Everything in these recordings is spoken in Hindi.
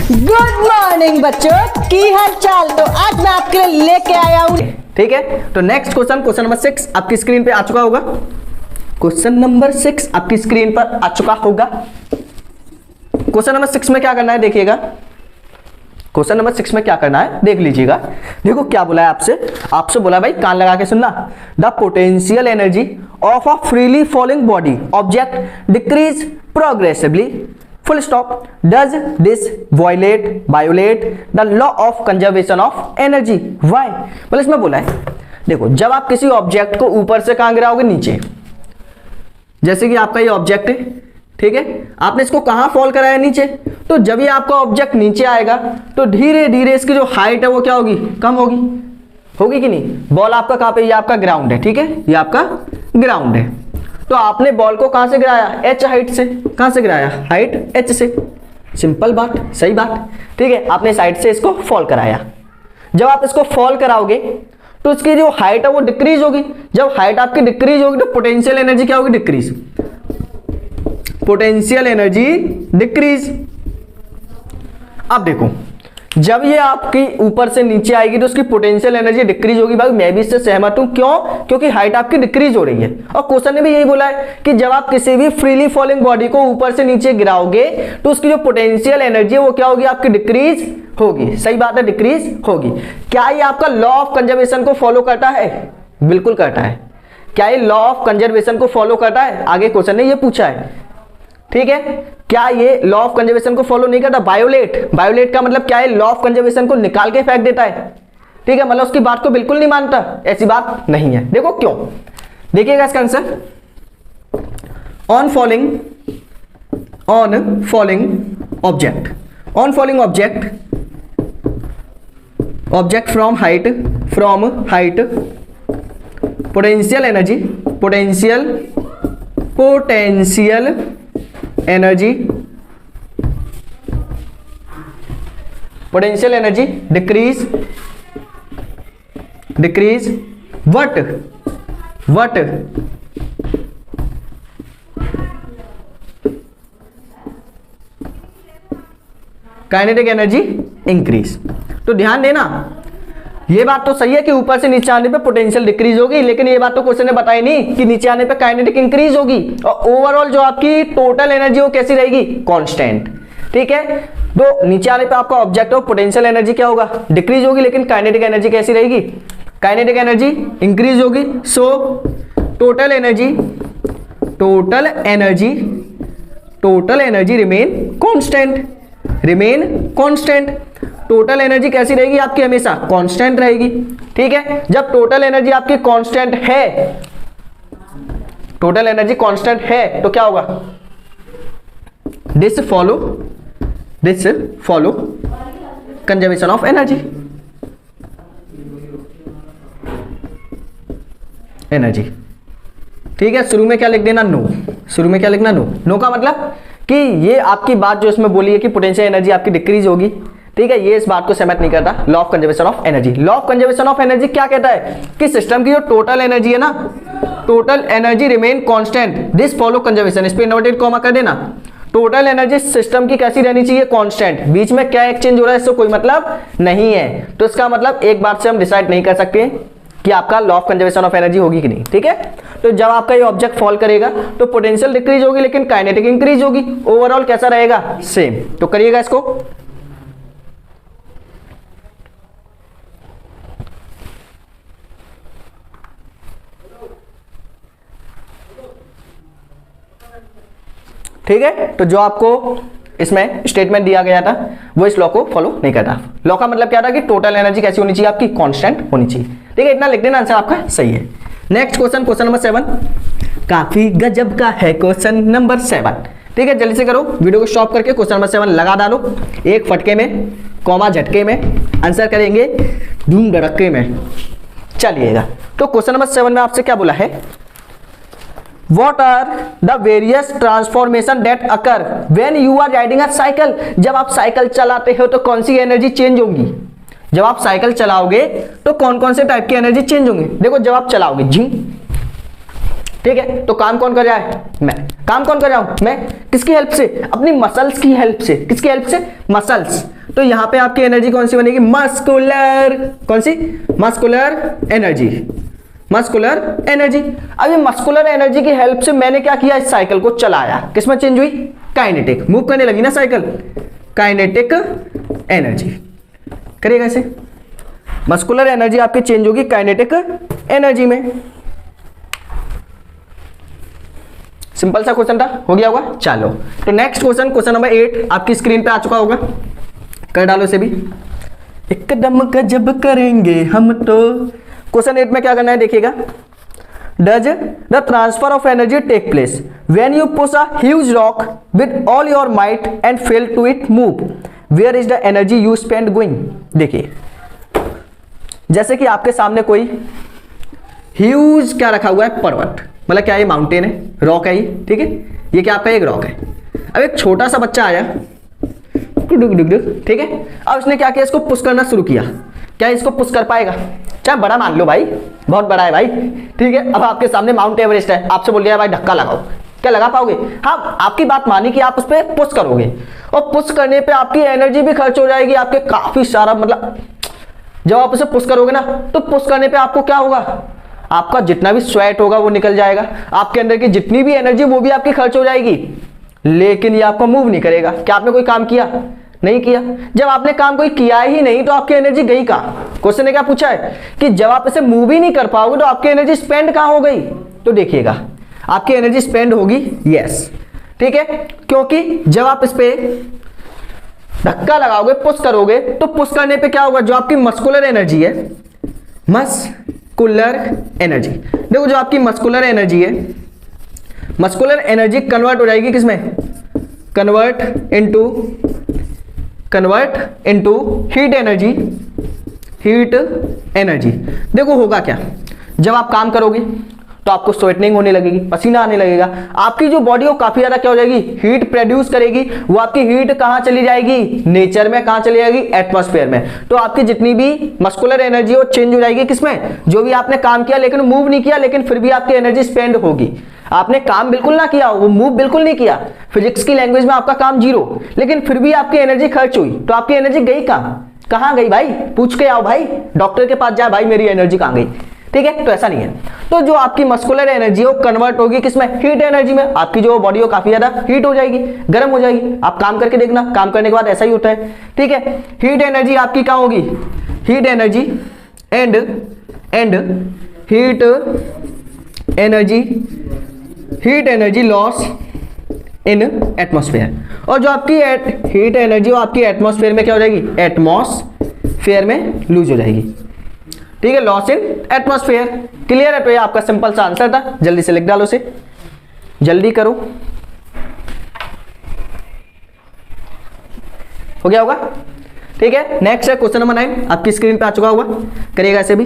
गुड मॉर्निंग बच्चों, की हाल चाल। तो आज मैं आपके लिए लेके आया हूँ, ठीक है। तो नेक्स्ट क्वेश्चन नंबर 6 आपकी स्क्रीन पे आ चुका होगा। क्वेश्चन नंबर 6 आपकी स्क्रीन पर आ चुका होगा। क्वेश्चन नंबर 6 में क्या करना है देखिएगा। क्वेश्चन नंबर 6 में क्या करना है देख लीजिएगा। देखो क्या बोला है आपसे बोला भाई कान लगा के सुनना। The potential energy of a freely falling body object decrease progressively full stop does this violet the law of conservation of energy why. मतलब इसमें बोला है देखो, जब आप किसी ऑब्जेक्ट को ऊपर से कहां गिराओगे, नीचे। जैसे कि आपका ये ऑब्जेक्ट है, ठीक है, आपने इसको कहां फॉल कराया, नीचे। तो जब ये आपका ऑब्जेक्ट नीचे आएगा तो धीरे धीरे इसकी जो हाइट है वो क्या होगी, कम होगी कि नहीं। बॉल आपका कहां पे, ये आपका ग्राउंड है, ठीक है, ये आपका ग्राउंड है। तो आपने बॉल को कहां से गिराया, h हाइट से। कहां से गिराया, हाइट h से। सिंपल बात, सही बात, ठीक है। आपने साइड से इसको फॉल कराया। जब आप इसको फॉल कराओगे तो इसकी जो हाइट है वो डिक्रीज होगी। जब हाइट आपकी डिक्रीज होगी तो पोटेंशियल एनर्जी क्या होगी, डिक्रीज। Potential energy decrease. अब देखो, जब ये आपकी ऊपर से नीचे आएगी तो उसकी पोटेंशियल एनर्जी डिक्रीज होगी। भाई मैं भी इससे सहमत हूं, क्यों, क्योंकि हाइट आपकी डिक्रीज हो रही है। और क्वेश्चन ने भी यही बोला है कि जब आप किसी भी फ्रीली फॉलिंग बॉडी को ऊपर से नीचे गिराओगे तो उसकी जो पोटेंशियल एनर्जी है वो क्या होगी, आपकी डिक्रीज होगी। सही बात है, डिक्रीज होगी। क्या ये आपका लॉ ऑफ कंजर्वेशन को फॉलो करता है, बिल्कुल करता है। क्या ये लॉ ऑफ कंजर्वेशन को फॉलो करता है, आगे क्वेश्चन ने ये पूछा है, ठीक है। क्या ये लॉ ऑफ कंजर्वेशन को फॉलो नहीं करता, बायोलेट का मतलब क्या है, लॉ ऑफ कंजर्वेशन को निकाल के फेंक देता है, ठीक है, मतलब उसकी बात को बिल्कुल नहीं मानता, ऐसी बात नहीं है। देखो क्यों, देखिएगा इसका answer. On falling object from height potential energy decrease what kinetic energy increase. तो ध्यान देना, ये बात तो सही है कि ऊपर से नीचे आने पे पोटेंशियल डिक्रीज होगी, लेकिन ये बात तो क्वेश्चन ने बताई नहीं कि नीचे आने पे काइनेटिक इंक्रीज होगी। और ओवरऑल जो आपकी टोटल एनर्जी वो कैसी रहेगी, कांस्टेंट, ठीक है। तो नीचे आने पे आपका ऑब्जेक्ट ऑफ पोटेंशियल एनर्जी क्या होगा, डिक्रीज होगी, लेकिन काइनेटिक एनर्जी कैसी रहेगी, काइनेटिक एनर्जी इंक्रीज होगी। So total energy remain constant. Total energy कैसी रहेगी आपकी, हमेशा कांस्टेंट रहेगी, ठीक है। जब टोटल एनर्जी आपकी कांस्टेंट है, तो क्या होगा, this follow conservation of energy, ठीक है। शुरू में क्या लिख देना, नो। नो का मतलब कि ये आपकी बात जो इसमें बोली है कि पोटेंशियल एनर्जी आपकी डिक्रीज होगी, ठीक है, ये इस बात को सहमत नहीं करता। Law of conservation of energy क्या कहता है कि सिस्टम की जो टोटल एनर्जी है ना, total energy remain constant, this follow conservation, इस पे इन्वर्टेड कॉमा कर देना। टोटल एनर्जी सिस्टम की कैसी रहनी चाहिए, कांस्टेंट। बीच में क्या एक्सचेंज हो रहा है इससे कोई मतलब नहीं है। तो इसका मतलब एक बात से हम डिसाइड नहीं कर सकते कि आपका law of conservation of energy होगी कि नहीं, ठीक है। तो जब आपका ये ऑब्जेक्ट फॉल करेगा तो पोटेंशियल डिक्रीज होगी, लेकिन काइनेटिक इंक्रीज होगी। ओवरऑल कैसा रहेगा, सेम। तो करिएगा इसको। ठीक है, तो जो आपको इसमें स्टेटमेंट दिया गया था वो इस लॉ को फॉलो नहीं करता। लॉ का मतलब क्या था कि टोटल एनर्जी कैसी होनी चाहिए, आपकी कांस्टेंट होनी चाहिए, ठीक है। इतना लिख देना, आंसर आपका सही है। नेक्स्ट क्वेश्चन नंबर 7, काफी गजब का है क्वेश्चन नंबर 7, ठीक है। जल्दी से करो, वीडियो को स्टॉप करके क्वेश्चन नंबर 7 लगा डालो, एक फटके में, कॉमा झटके में आंसर करेंगे, धूम धड़के में। चलिएगा, तो क्वेश्चन नंबर 7 में आपसे क्या बोला है, What are the various transformation that occur when you are riding a cycle? जब आप साइकिल चलाते हो तो कौन सी एनर्जी चेंज होंगी, जब आप साइकिल चलाओगे तो कौन कौन से टाइप की एनर्जी चेंज होंगी। देखो, जब आप चलाओगे झिंग, ठीक है, तो काम कौन कर रहा है, मैं। काम कौन कर रहा हूं, मैं। किसकी हेल्प से, अपनी मसल्स की हेल्प से। किसकी हेल्प से, मसल्स। तो यहां पे आपकी एनर्जी कौन सी बनेगी, मस्कुलर, कौन सी, मस्कुलर एनर्जी, मस्कुलर एनर्जी। अब ये मस्कुलर एनर्जी की हेल्प से मैंने क्या किया, इस साइकिल को चलाया, किसमें चेंज हुई, काइनेटिक, मूव करने लगी ना साइकिल, काइनेटिक एनर्जी करिएगा ऐसे, मस्कुलर एनर्जी आपकी चेंज होगी काइनेटिक एनर्जी में। सिंपल सा क्वेश्चन था, हो गया होगा। चलो तो नेक्स्ट क्वेश्चन, क्वेश्चन नंबर 8 आपकी स्क्रीन पे आ चुका होगा, कर डालो इसे भी। एकदम गजब करेंगे हम तो। क्वेश्चन 8 में क्या करना है देखिएगा, does the transfer of energy take place when you push a huge rock with all your might and fail to it move, where is the energy you spend going. देखिए जैसे कि आपके सामने कोई ह्यूज क्या रखा हुआ है, पर्वत, मतलब क्या ये माउंटेन है, रॉक है ये, ठीक है, ये क्या आपका एक रॉक है। अब एक छोटा सा बच्चा आया, ठीक है, अब इसने क्या किया, इसको पुश करना शुरू किया, क्या इसको पुश कर पाएगा, चाहे बड़ा मान लो भाई, बहुत बड़ा है भाई, ठीक है। अब आपके सामने माउंट एवरेस्ट है, आपसे बोल दिया भाई धक्का लगाओ, क्या लगा पाओगे, हाँ आपकी बात मानी कि आप उस पर पुश करोगे, और पुश करने पे आपकी एनर्जी भी खर्च हो जाएगी, आपके काफी सारा, मतलब जब आप उसे पुश करोगे ना, तो पुश करने पे आपको क्या होगा, आपका जितना भी स्वेट होगा वो निकल जाएगा, आपके अंदर की जितनी भी एनर्जी वो भी आपकी खर्च हो जाएगी, लेकिन ये आपको मूव नहीं करेगा। क्या आपने कोई काम किया, नहीं किया। जब आपने काम कोई किया ही नहीं तो आपकी एनर्जी गई कहाँ। क्वेश्चन ने क्या पूछा है कि जब आप इसे मूव ही नहीं कर पाओगे तो आपकी एनर्जी स्पेंड कहाँ हो गई, तो देखिएगा आपकी एनर्जी स्पेंड होगी, यस, ठीक है, क्योंकि जब आप इस पे धक्का लगाओगे, पुश करोगे, तो पुश करने पे क्या होगा, जो आपकी मस्कुलर एनर्जी है, मस्कुलर एनर्जी, देखो जो आपकी मस्कुलर एनर्जी है, मस्कुलर एनर्जी कन्वर्ट हो जाएगी किसमें, convert into heat energy, heat energy. देखो होगा क्या, जब आप काम करोगे तो आपको स्वेटनिंग होने लगेगी, पसीना आने लगेगा, आपकी जो बॉडी हो काफी ज्यादा क्या हो जाएगी, हीट प्रोड्यूस करेगी, वो आपकी हीट कहां चली जाएगी, नेचर में, कहां चली जाएगी, एटमॉस्फेयर में। तो आपकी जितनी भी मस्कुलर एनर्जी हो चेंज हो जाएगी किसमें, जो भी आपने काम किया लेकिन मूव नहीं किया, लेकिन फिर भी आपकी एनर्जी स्पेंड होगी। आपने काम बिल्कुल ना किया, वो मूव बिल्कुल नहीं किया, फिजिक्स की लैंग्वेज में आपका काम 0, लेकिन फिर भी आपकी एनर्जी खर्च हुई, तो आपकी एनर्जी गई कहां गई भाई, पूछ के आओ भाई, डॉक्टर के पास जाए भाई मेरी एनर्जी कहां गई, ठीक है। तो ऐसा नहीं है, तो जो आपकी मस्कुलर एनर्जी हो कन्वर्ट होगी किसमें, हीट एनर्जी में। आपकी जो बॉडी हो काफी ज्यादा हीट हो जाएगी, गर्म हो जाएगी। आप काम करके देखना, काम करने के बाद ऐसा ही होता है, ठीक है। हीट एनर्जी आपकी क्या होगी, heat energy and heat energy loss in atmosphere, और जो आपकी हीट एनर्जी हो आपकी एटमॉस्फेयर में क्या हो जाएगी, एटमॉस्फेयर में लूज हो जाएगी, ठीक है, लॉस इन एटमॉस्फेयर। क्लियर है, तो ये आपका सिंपल सा आंसर था, जल्दी से लिख डालो इसे, जल्दी करो, हो गया होगा, ठीक है। नेक्स्ट है क्वेश्चन नंबर 9 आपकी स्क्रीन पे आ चुका होगा, करिएगा इसे भी।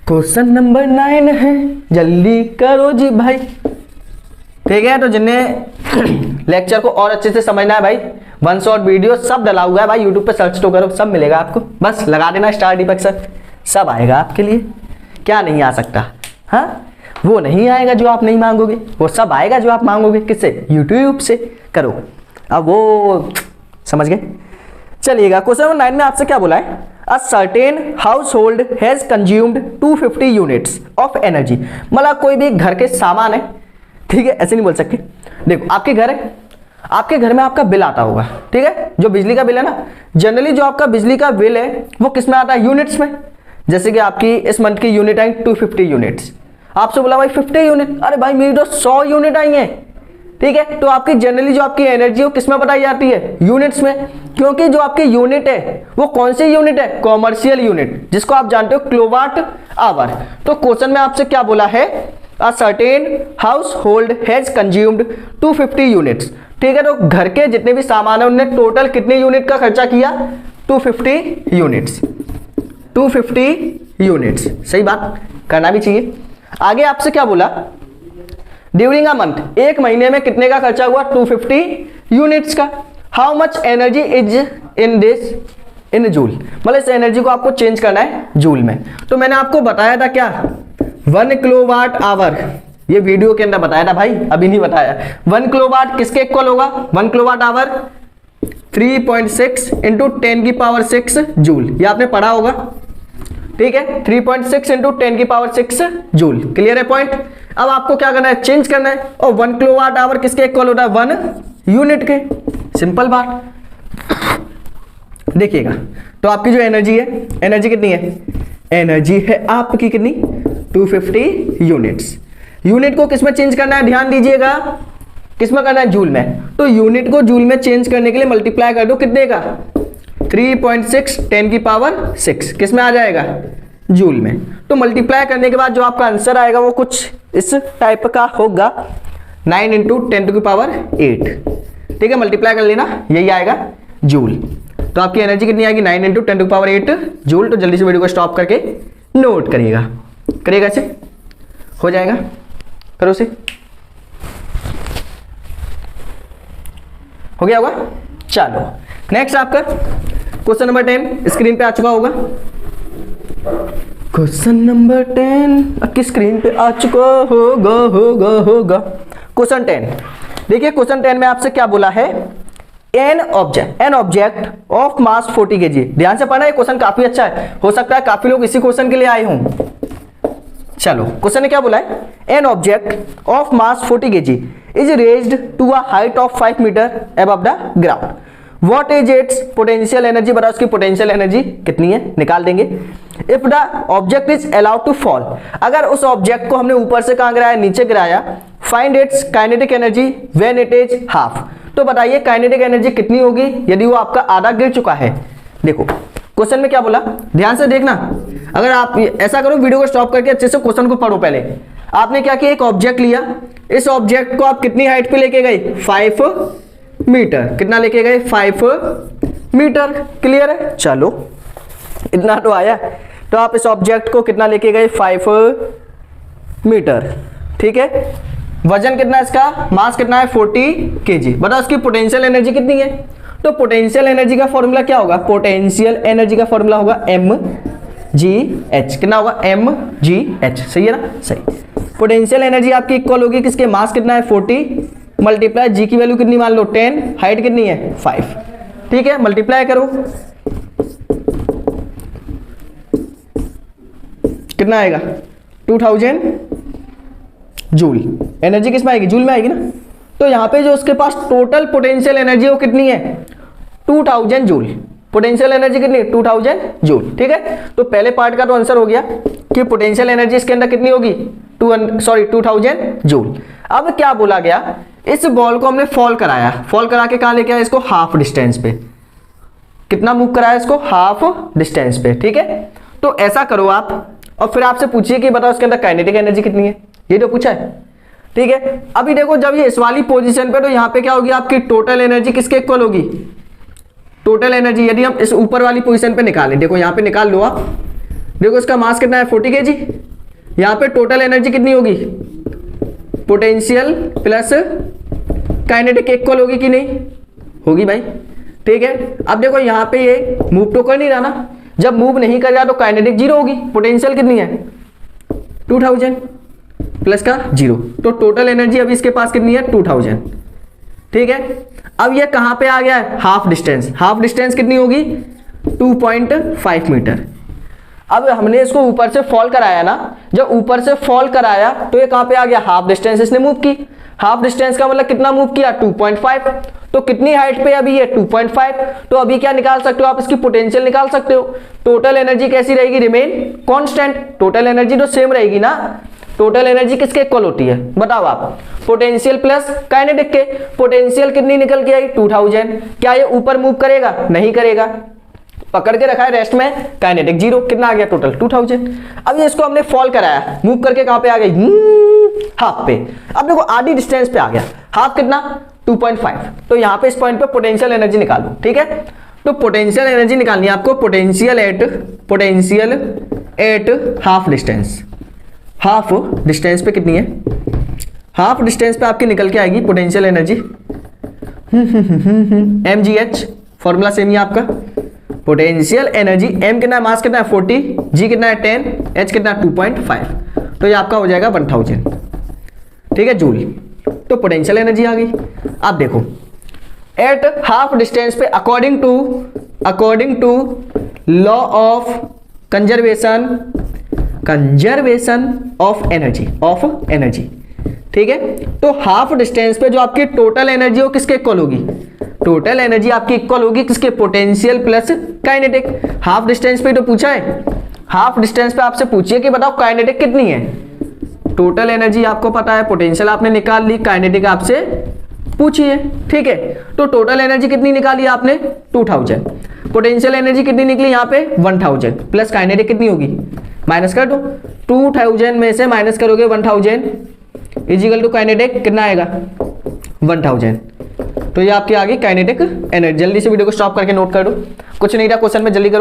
क्वेश्चन नंबर 9 है, जल्दी करो जी भाई, ठीक है। तो जिन्हें लेक्चर को और अच्छे से समझना है भाई, 1 शॉट वीडियो सब डला हुआ है भाई, यूट्यूब पे सर्च तो करो, सब मिलेगा आपको, बस लगा देना स्टार दीपक सर, सब आएगा आपके लिए, क्या नहीं आ सकता, हाँ वो नहीं आएगा जो आप नहीं मांगोगे, वो सब आएगा जो आप मांगोगे, किससे, यूट्यूब से करो, अब वो समझ गए। चलिएगा क्वेश्चन नंबर 9 में आपसे क्या बोला है, a certain house hold has consumed 250 units of energy, मतलब कोई भी घर के सामान है, ठीक है, ऐसे नहीं बोल सकते। देखो आपके घर है, आपके घर में आपका बिल आता होगा, ठीक है, जो बिजली का बिल है ना, जनरली जो आपका बिजली का बिल है वो किस में आता है, यूनिट्स में। जैसे कि आपकी इस मंथ की यूनिट आई 250 यूनिट्स, आपसे बोला भाई 50 यूनिट, अरे भाई मेरी तो 100 यूनिट आई है, ठीक है। तो आपकी जनरली जो आपकी एनर्जी हो किस में बताई जाती है, यूनिट्स में, क्योंकि जो आपकी यूनिट है वो कौन सी यूनिट है, कॉमर्शियल यूनिट, जिसको आप जानते हो किलोवाट आवर। तो क्वेश्चन में आपसे क्या बोला है, a certain house hold has consumed 250 units, ठीक है। तो घर के जितने भी सामान है उन्होंने टोटल कितने यूनिट का खर्चा किया, 250 यूनिट्स, 250 यूनिट्स, सही बात करना भी चाहिए। आगे आपसे क्या बोला, ड्यूरिंग अ मंथ, एक महीने में कितने का खर्चा हुआ, 250 यूनिट्स का। How much energy is in this in joule, मतलब इस एनर्जी को आपको चेंज करना है जूल में। तो मैंने आपको बताया था क्या, 1 किलोवाट आवर ये वीडियो के अंदर बताया था भाई, अभी नहीं बताया। 1 किलोवाट किसके इक्वल होगा? 1 किलोवाट आवर 3.6 इंटू 10 की पावर 6 जूल, ये आपने पढ़ा होगा, ठीक है। 3.6 इंटू 10 की पावर 6 जूल, क्लियर है पॉइंट। अब आपको क्या करना है? चेंज करना है, और 1 किलोवाट आवर किसके इक्वल होता है? 1 यूनिट के, सिंपल बात। देखिएगा, तो आपकी जो एनर्जी है, एनर्जी कितनी है? एनर्जी है आपकी कितनी? 250 यूनिट्स। यूनिट को किस में चेंज करना है? ध्यान दीजिएगा, किस में करना है? जूल में। तो यूनिट को जूल में चेंज करने के लिए मल्टीप्लाई कर दो कितने का? 3.6 10 की पावर 6 किस में आ जाएगा? जूल में। तो मल्टीप्लाई करने के बाद जो आपका आंसर आएगा वो कुछ इस टाइप का होगा, 9 इंटू 10 टू की पावर 8, ठीक है। मल्टीप्लाई कर लेना, यही आएगा जूल। तो आपकी एनर्जी कितनी आएगी? 9 इंटू 10 टू की पावर 8 जूल। तो जल्दी से वीडियो को स्टॉप करके नोट करिएगा, करिएगा इसे, हो जाएगा, करो से, हो गया होगा। चलो नेक्स्ट आपका क्वेश्चन नंबर 10 स्क्रीन पे आ चुका होगा। क्वेश्चन नंबर 10 आपकी स्क्रीन पे आ चुका होगा। क्वेश्चन 10 देखिए, क्वेश्चन 10 में आपसे क्या बोला है? An object of mass 40 kg। ध्यान से पढ़ना, ये क्वेश्चन काफी अच्छा है, हो सकता है काफी लोग इसी क्वेश्चन के लिए आए हों। चलो क्वेश्चन ने क्या बोला है? An object of mass 40 kg is raised to a height of 5 metre above the ground. What is its potential energy? बताओ उसकी पोटेंशियल एनर्जी कितनी है, निकाल देंगे। If the object is allowed to fall, अगर उस ऑब्जेक्ट को हमने ऊपर से कहां गिराया? नीचे गिराया। Find its kinetic energy when it is half. तो बताइए काइनेटिक एनर्जी कितनी होगी यदि वो आपका आधा गिर चुका है। देखो क्वेश्चन में क्या बोला, ध्यान से देखना। अगर आप ऐसा करो, वीडियो को स्टॉप करके अच्छे से क्वेश्चन को पढ़ो। पहले आपने क्या किया? एक ऑब्जेक्ट लिया, इस ऑब्जेक्ट को आप कितनी हाइट पे लेके गए? 5 मीटर। कितना लेके गए? 5 मीटर, क्लियर है। चलो इतना तो आया। तो आप इस ऑब्जेक्ट को कितना लेके गए? 5 मीटर, ठीक है। वजन कितना है इसका? मास कितना है? 40 kg। बताओ इसकी पोटेंशियल एनर्जी कितनी है? तो पोटेंशियल एनर्जी का फॉर्मूला क्या होगा? पोटेंशियल एनर्जी का फॉर्मूला होगा mgh। कितना होगा? mgh, सही है ना? सही। पोटेंशियल एनर्जी आपकी इक्वल होगी किसके? मास कितना है? 40 मल्टीप्लाई जी की वैल्यू कितनी मान लो? 10, हाइट कितनी है? 5, ठीक है। मल्टीप्लाई करो, कितना आएगा? 2000 जूल। एनर्जी किस में आएगी? जूल में आएगी ना। तो यहां पे जो उसके पास टोटल पोटेंशियल एनर्जी वो कितनी है? 2000 जूल। पोटेंशियल एनर्जी कितनी? 2000 जूल, ठीक है। तो पहले पार्ट का तो आंसर हो गया कि पोटेंशियल एनर्जी इसके अंदर कितनी होगी? 2000 जूल। अब क्या बोला गया? इस बॉल को हमने फॉल कराया, फॉल करा के कहां लेके आया? इसको हाफ डिस्टेंस पे। कितना मूव कराया इसको? हाफ डिस्टेंस पे, ठीक है। तो ऐसा करो आप, और फिर आपसे पूछिए कि बताओ इसके अंदर काइनेटिक एनर्जी कितनी है, ये तो पूछा है, ठीक है। अभी देखो जब ये इस वाली पोजीशन पे, तो यहां पे क्या होगी? आपकी टोटल एनर्जी किसके इक्वल होगी? टोटल एनर्जी यदि हम इस ऊपर वाली पोजीशन पे निकालें, देखो यहां पे निकाल लो आप, देखो इसका मास कितना है? 40 kg। यहां पे टोटल एनर्जी कितनी होगी? पोटेंशियल प्लस काइनेटिक इक्वल होगी कि नहीं? होगी भाई, ठीक है। अब देखो यहां पे ये मूव तो कर नहीं रहा ना, जब मूव नहीं कर रहा तो काइनेटिक 0 होगी। पोटेंशियल कितनी है? 2000 प्लस का 0, तो टोटल एनर्जी अभी इसके पास कितनी है? 2000, ठीक है। अब ये कहां पे आ गया है? Half distance. हाफ डिस्टेंस कितनी होगी? 2.5 मीटर। अब हमने इसको ऊपर से फॉल कराया ना, जब ऊपर से फॉल कराया तो ये कहां पे आ गया? हाफ डिस्टेंस इसने मूव की। हाफ डिस्टेंस का मतलब कितना मूव किया? 2.5। तो कितनी हाइट पे अभी ये? 2.5। तो अभी क्या निकाल सकते हो आप? इसकी पोटेंशियल निकाल सकते हो। टोटल एनर्जी कैसी रहेगी? Remain constant. टोटल एनर्जी तो सेम रहेगी ना। टोटल एनर्जी किसके इक्वल होती है? बताओ आप। पोटेंशियल प्लस काइनेटिक के। पोटेंशियल कितनी निकल के आई? 2000। क्या ये ऊपर मूव करेगा? नहीं करेगा, पकड़ के रखा है रेस्ट में। काइनेटिक 0। कितना आ गया? टोटल 2000। अब ये इसको हमने फॉल कराया, मूव करके कहां पे आ गई? हाफ पे। अब देखो आधी डिस्टेंस पे आ गया। हाफ कितना? 2.5। तो यहां पे इस पॉइंट पे पोटेंशियल एनर्जी निकालो, ठीक है। तो पोटेंशियल एनर्जी निकालनी है आपको। Potential at half distance. Half distance पे कितनी है? हाफ डिस्टेंस पे आपकी निकल के आएगी potential energy mgh। Formula same ही आपका। पोटेंशियल एनर्जी m कितना है? मास कितना है? 40, g कितना है? 10, h कितना है? 2.5। तो ये आपका हो जाएगा 1000। ठीक है, जूल। तो पोटेंशियल एनर्जी आ गई। अब देखो एट हाफ डिस्टेंस पे according to law of conservation of energy, ठीक है। तो हाफ डिस्टेंस पे जो आपकी टोटल एनर्जी हो किसके इक्वल होगी? टोटल एनर्जी आपकी इक्वल होगी किसके? Potential plus kinetic. Half distance पे तो पूछा है, हाफ डिस्टेंस पे आपसे पूछिए कि बताओ काइनेटिक कितनी है। टोटल एनर्जी आपको पता है, पोटेंशियल आपने निकाल ली, काइनेटिक आपसे पूछिए, ठीक है। तो टोटल एनर्जी कितनी निकाली आपने? 2000। पोटेंशियल एनर्जी कितनी निकली यहाँ पे? 1000 प्लस काइनेटिक कितनी होगी? माइनस कर दो, 2000 में से माइनस करोगे 1000 इजिकल टू काइनेटिक कितना आएगा? 1000। तो ये आपकी आ गई काइनेटिक एनर्जी। जल्दी से वीडियो को स्टॉप करके नोट कर दो, कुछ नहीं था क्वेश्चन में, जल्दी करो।